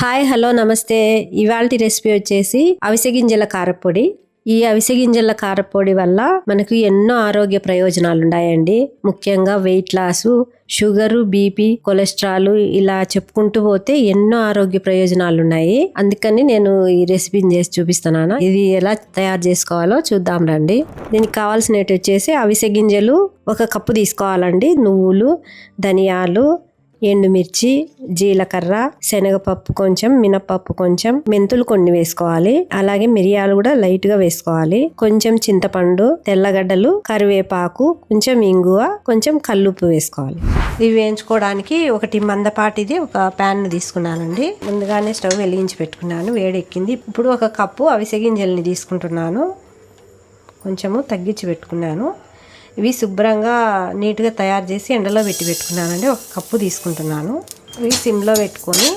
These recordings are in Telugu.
హాయ్ హలో నమస్తే. ఇవాల్టి రెసిపీ వచ్చేసి అవిసె గింజల కారపొడి. ఈ అవిసె గింజల కారపొడి వల్ల మనకు ఎన్నో ఆరోగ్య ప్రయోజనాలు ఉన్నాయండి. ముఖ్యంగా weight loss, sugar, BP, cholesterol ఇలా చెప్పుకుంటూ పోతే ఎన్నో ఆరోగ్య ప్రయోజనాలు ఉన్నాయి. అందుకని నేను ఈ రెసిపీని చేసి చూపిస్తున్నాను. ఇది ఎలా తయారు చేసుకోవాలో చూద్దాం రండి. దీనికి కావాల్సినవి వచ్చేసి అవిసె గింజలు 1 కప్పు తీసుకోవాలండి. నువ్వులు, ధనియాలు, ఎండుమిర్చి, జీలకర్ర, శనగపప్పు కొంచెం, మినపప్పు కొంచెం, మెంతులు కొన్ని వేసుకోవాలి. అలాగే మిరియాలు కూడా లైట్ గా వేసుకోవాలి. కొంచెం చింతపండు, తెల్లగడ్డలు, కరివేపాకు, కొంచెం ఇంగువ, కొంచెం కల్లుప్పు వేసుకోవాలి. ఇవి వేయించుకోవడానికి ఒకటి మందపాటిది ఒక ప్యాన్ తీసుకున్నానండి. ముందుగానే స్టవ్ వెలిగించి పెట్టుకున్నాను. వేడెక్కింది. ఇప్పుడు 1 కప్పు అవిసె గింజల్ని తీసుకుంటున్నాను. కొంచెము తగ్గించి పెట్టుకున్నాను. ఇవి శుభ్రంగా నీట్గా తయారు చేసి ఎండలో పెట్టుకున్నానండి. 1 కప్పు తీసుకుంటున్నాను. ఇవి సిమ్లో పెట్టుకొని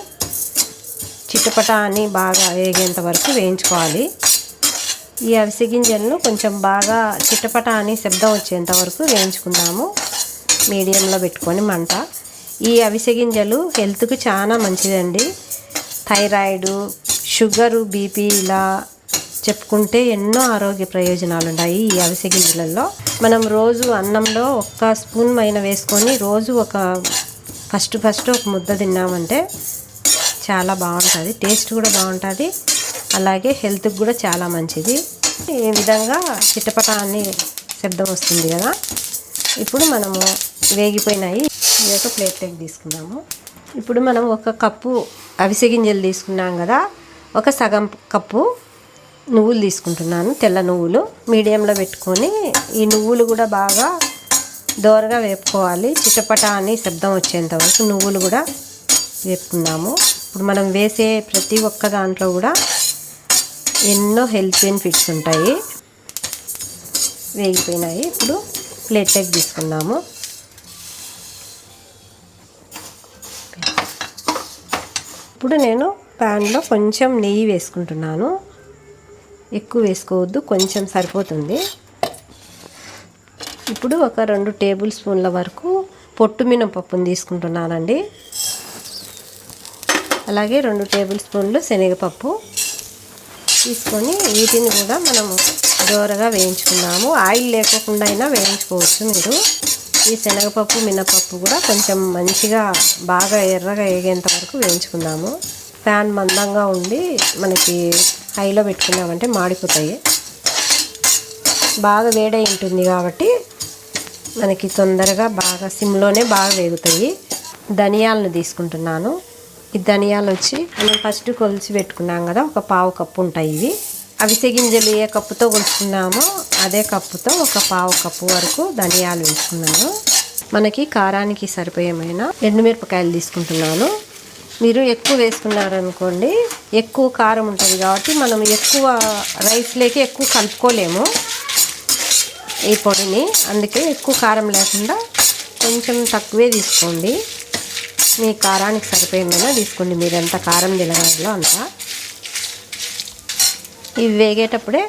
చిటపట అని బాగా వేగేంత వరకు వేయించుకోవాలి. ఈ అవిసె గింజలను కొంచెం బాగా చిటపట అని శబ్దం వచ్చేంత వరకు వేయించుకుందాము. మీడియంలో పెట్టుకొని మంట. ఈ అవిసె గింజలు హెల్త్కు చాలా మంచిదండి. థైరాయిడ్, షుగరు, బీపీ ఇలా చెప్పుకుంటే ఎన్నో ఆరోగ్య ప్రయోజనాలు ఉన్నాయి ఈ అవిసె గింజలలో. మనం రోజు అన్నంలో 1 స్పూన్ మైన వేసుకొని రోజు ఫస్ట్ 1 ముద్ద తిన్నామంటే చాలా బాగుంటుంది. టేస్ట్ కూడా బాగుంటుంది. అలాగే హెల్త్కి కూడా చాలా మంచిది. ఈ విధంగా చిటపట అని శబ్దం వస్తుంది కదా. ఇప్పుడు మనము వేగిపోయినాయి. ఇది ఒక ప్లేట్లోకి తీసుకుందాము. ఇప్పుడు మనం 1 కప్పు అవిసె గింజలు తీసుకున్నాం కదా. 1 సగం కప్పు నువ్వులు తీసుకుంటున్నాను. తెల్ల నువ్వులు మీడియంలో పెట్టుకొని ఈ నువ్వులు కూడా బాగా దోరగా వేపుకోవాలి. చిటపట అని శబ్దం వచ్చేంత వరకు నువ్వులు కూడా వేపుకుందాము. ఇప్పుడు మనం వేసే ప్రతి ఒక్క దాంట్లో కూడా ఎన్నో హెల్త్ బెనిఫిట్స్ ఉంటాయి. వేగిపోయినాయి. ఇప్పుడు ప్లేట్లోకి తీసుకుందాము. ఇప్పుడు నేను ప్యాన్లో కొంచెం నెయ్యి వేసుకుంటున్నాను. ఎక్కువ వేసుకోవద్దు, కొంచెం సరిపోతుంది. ఇప్పుడు 2 టేబుల్ స్పూన్ల వరకు పొట్టు మినపప్పును తీసుకుంటున్నానండి. అలాగే 2 టేబుల్ స్పూన్లు శనగపప్పు తీసుకొని వీటిని కూడా మనము దోరగా వేయించుకుందాము. ఆయిల్ లేకోకుండా అయినా వేయించుకోవచ్చు మీరు. ఈ శనగపప్పు, మినపప్పు కూడా కొంచెం మంచిగా బాగా ఎర్రగా వేగేంత వరకు వేయించుకుందాము. ప్యాన్ మందంగా ఉండి మనకి హైలో పెట్టుకున్నామంటే మాడిపోతాయి. బాగా వేడై ఉంటుంది కాబట్టి మనకి తొందరగా బాగా సిమ్లోనే బాగా వేగుతాయి. ధనియాలను తీసుకుంటున్నాను. ఈ ధనియాలు వచ్చి మనం ఫస్ట్ కొలిచి పెట్టుకున్నాం కదా, 1/4 కప్పు ఉంటాయి ఇవి. అవిసె గింజలు ఏ కప్పుతో కొలుచుకున్నామో అదే కప్పుతో 1/4 కప్పు వరకు ధనియాలు వేసుకున్నాను. మనకి కారానికి సరిపోయేమైన ఎండుమిరపకాయలు తీసుకుంటున్నాను. మీరు ఎక్కువ వేసుకున్నారనుకోండి ఎక్కువ కారం ఉంటుంది కాబట్టి మనం ఎక్కువ రైస్లోకి ఎక్కువ కలుపుకోలేము ఈ పొడిని. అందుకే ఎక్కువ కారం లేకుండా కొంచెం తక్కువే తీసుకోండి. మీ కారానికి సరిపోయేమైనా తీసుకోండి. మీరు ఎంత కారం తినగలరో అంత. ఇవి వేగేటప్పుడే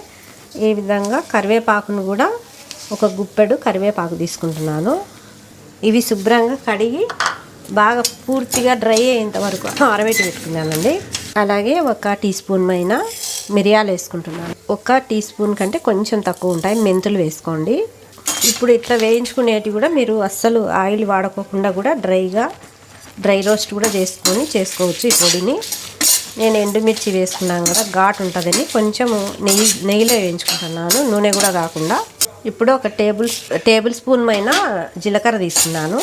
ఈ విధంగా కరివేపాకును కూడా 1 గుప్పెడు కరివేపాకు తీసుకుంటున్నాను. ఇవి శుభ్రంగా కడిగి బాగా పూర్తిగా డ్రై అయ్యేంత వరకు ఆరబెట్టి పెట్టుకున్నానండి. అలాగే 1 టీ స్పూన్ మైన మిరియాలు వేసుకుంటున్నాను. 1 టీ స్పూన్ కంటే కొంచెం తక్కువ ఉంటాయి మెంతులు వేసుకోండి. ఇప్పుడు ఇట్లా వేయించుకునేటివి కూడా మీరు అస్సలు ఆయిల్ వాడుకోకుండా కూడా డ్రై రోస్ట్ కూడా చేసుకోవచ్చు ఈ పొడిని. నేను ఎండుమిర్చి వేసుకున్నాను కదా, ఘాటు ఉంటుందని కొంచెం నెయ్యిలో వేయించుకుంటున్నాను, నూనె కూడా కాకుండా. ఇప్పుడు 1 టేబుల్ స్పూన్ మైన జీలకర్ర తీసుకున్నాను.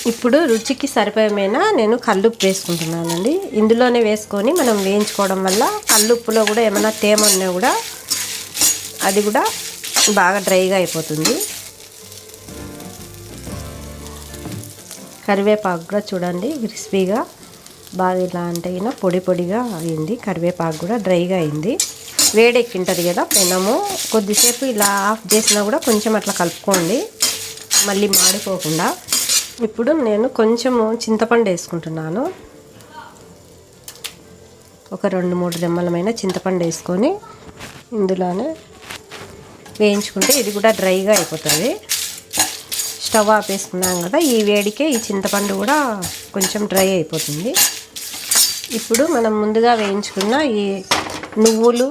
ఇప్పుడు రుచికి సరిపోయేమైనా నేను కల్లుప్పు వేసుకుంటున్నానండి. ఇందులోనే వేసుకొని మనం వేయించుకోవడం వల్ల కల్లుప్పులో కూడా ఏమైనా తేమ ఉన్నా కూడా అది కూడా బాగా డ్రైగా అయిపోతుంది. కరివేపాకు కూడా చూడండి క్రిస్పీగా బాగా ఇలా అంటే పొడి పొడిగా అయింది. కరివేపాకు కూడా డ్రైగా అయింది. వేడెక్కింటుంది కదా పెనము. కొద్దిసేపు ఇలా ఆఫ్ చేసినా కూడా కొంచెం అట్లా కలుపుకోండి, మళ్ళీ మాడిపోకుండా. ఇప్పుడు నేను కొంచెము చింతపండు వేసుకుంటున్నాను. 2-3 రెమ్మలమైన చింతపండు వేసుకొని ఇందులోనే వేయించుకుంటే ఇది కూడా డ్రైగా అయిపోతుంది. స్టవ్ ఆపేసుకున్నాం కదా, ఈ వేడికే ఈ చింతపండు కూడా కొంచెం డ్రై అయిపోతుంది. ఇప్పుడు మనం ముందుగా వేయించుకున్న ఈ నువ్వులు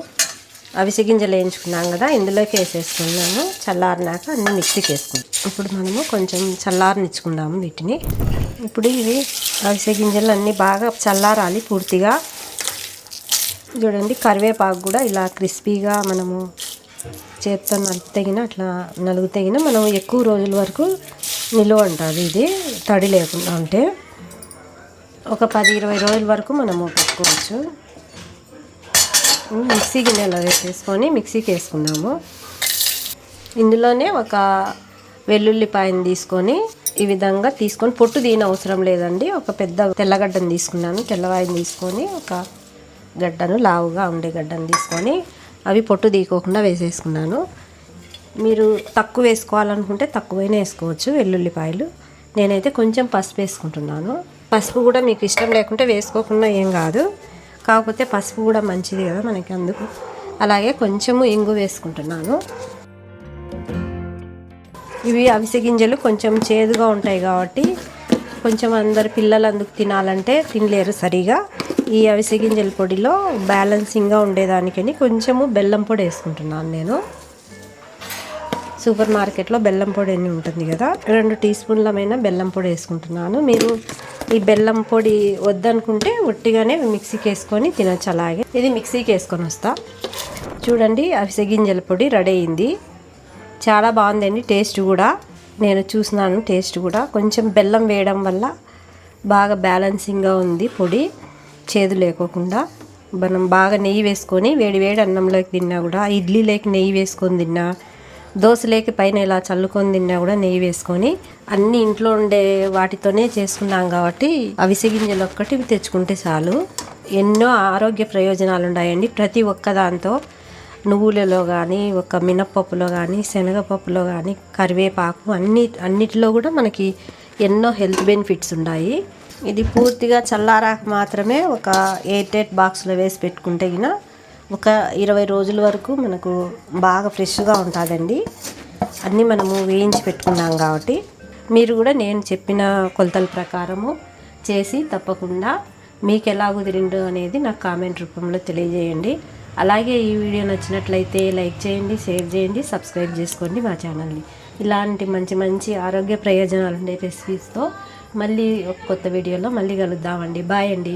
అవిసె గింజలు వేయించుకున్నాం కదా, ఇందులోకి వేసేసుకున్నాము. చల్లారినాక అన్నీ మిక్సీకి వేసుకున్నాం. ఇప్పుడు మనము కొంచెం చల్లారనిచ్చుకుందాము వీటిని. ఇప్పుడు ఇవి అవిసె గింజలు అన్నీ బాగా చల్లారాలి పూర్తిగా. చూడండి, కరివేపాకు కూడా ఇలా క్రిస్పీగా మనము చేత్తో నలుగుతగిన అట్లా నలుగుతగిన మనం ఎక్కువ రోజుల వరకు నిలువ ఉంటుంది. ఇది తడి లేకుండా ఉంటే ఒక 10-20 రోజుల వరకు మనము పెట్టుకోవచ్చు. మిక్సీ గిన్నెలో వేసేసుకొని మిక్సీకి వేసుకుందాము. ఇందులోనే ఒక వెల్లుల్లిపాయను తీసుకొని ఈ విధంగా తీసుకొని, పొట్టు దీని అవసరం లేదండి. ఒక పెద్ద తెల్లగడ్డను తీసుకున్నాను. తెల్లవాయిని తీసుకొని ఒక గడ్డను, లావుగా ఉండే గడ్డను తీసుకొని అవి పొట్టు తీయకోకుండా వేసేసుకున్నాను. మీరు తక్కువ వేసుకోవాలనుకుంటే తక్కువైనా వేసుకోవచ్చు వెల్లుల్లిపాయలు. నేనైతే కొంచెం పసుపు వేసుకుంటున్నాను. పసుపు కూడా మీకు ఇష్టం లేకుంటే వేసుకోకుండా ఏం కాదు, కాకపోతే పసుపు కూడా మంచిది కదా మనకి, అందుకు. అలాగే కొంచెము ఇంగు వేసుకుంటున్నాను. ఇవి అవిసె గింజలు కొంచెం చేదుగా ఉంటాయి కాబట్టి కొంచెం అందరు పిల్లలు అందుకు తినాలంటే తినలేరు సరిగా. ఈ అవిసె గింజల పొడిలో బ్యాలెన్సింగ్గా ఉండేదానికని కొంచెము బెల్లం పొడి వేసుకుంటున్నాను నేను. సూపర్ మార్కెట్లో బెల్లం పొడి అని ఉంటుంది కదా, 2 టీ స్పూన్లమైన బెల్లం పొడి వేసుకుంటున్నాను. మీరు ఈ బెల్లం పొడి వద్దనుకుంటే ఒట్టిగానే మిక్సీకి వేసుకొని తినచ్చు. అలాగే ఇది మిక్సీకి వేసుకొని వస్తా. చూడండి, అవిసె గింజల పొడి రెడీ అయింది. చాలా బాగుందండి టేస్ట్ కూడా. నేను చూసినాను టేస్ట్ కూడా. కొంచెం బెల్లం వేయడం వల్ల బాగా బ్యాలెన్సింగ్గా ఉంది పొడి, చేదు లేకోకుండా. మనం బాగా నెయ్యి వేసుకొని వేడి అన్నంలోకి తిన్నా కూడా, ఇడ్లీలోకి నెయ్యి వేసుకొని తిన్నా, దోశలోకి పైన ఇలా చల్లుకొని తిన్నా కూడా నెయ్యి వేసుకొని, అన్ని ఇంట్లో ఉండే వాటితోనే చేసుకున్నాం కాబట్టి అవిసె గింజలు ఒక్కటి తెచ్చుకుంటే చాలు. ఎన్నో ఆరోగ్య ప్రయోజనాలు ఉన్నాయండి ప్రతి ఒక్క దాంతో. నువ్వులలో కానీ, ఒక మినప్పప్పులో కానీ, శనగపప్పులో కానీ, కరివేపాకు అన్నిటిలో కూడా మనకి ఎన్నో హెల్త్ బెనిఫిట్స్ ఉన్నాయి. ఇది పూర్తిగా చల్లారాక మాత్రమే ఒక ఎయిర్ టైట్ బాక్స్లో వేసి పెట్టుకుంటే గిన ఒక 20 రోజుల వరకు మనకు బాగా ఫ్రెష్గా ఉంటుందండి. అన్నీ మనము వేయించి పెట్టుకున్నాం కాబట్టి. మీరు కూడా నేను చెప్పిన కొలతల ప్రకారము చేసి తప్పకుండా మీకు ఎలా కుదిరిందో అనేది నాకు కామెంట్ రూపంలో తెలియజేయండి. అలాగే ఈ వీడియో నచ్చినట్లయితే లైక్ చేయండి, షేర్ చేయండి, సబ్స్క్రైబ్ చేసుకోండి మా ఛానల్ని. ఇలాంటి మంచి ఆరోగ్య ప్రయోజనాలు ఉండే రెసిపీస్తో మళ్ళీ ఒక కొత్త వీడియోలో మళ్ళీ కలుద్దామండి. బాయ్ అండి.